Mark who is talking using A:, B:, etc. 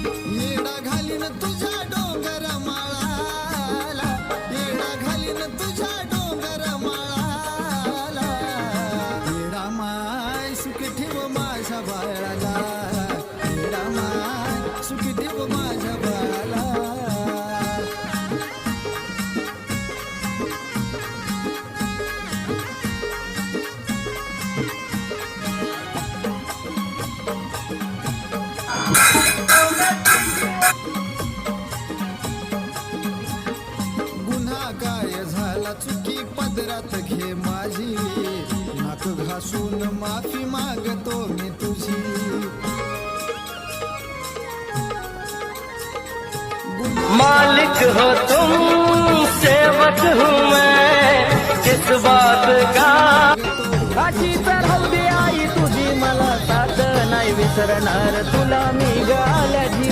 A: येडा घालीन तुझ्या डोंगर माळाला, येडा घालीन तुझ्या डोंगर माळाला. येडा माय सुखी ठेव माझ्या बाळाला, येडा माय सुखी ठेव माझ्या बाळाला. गुन्हा काय झाला चुकी पदरात घे माझी, नाक घासून माफी मागतो मी तुझी.
B: मालिक हो तुम सेवक हूँ मैं, किस बात का. अशी तर राहू दे आई तुझी, मला साथ नाही विसरणार तुला मी गाल्या.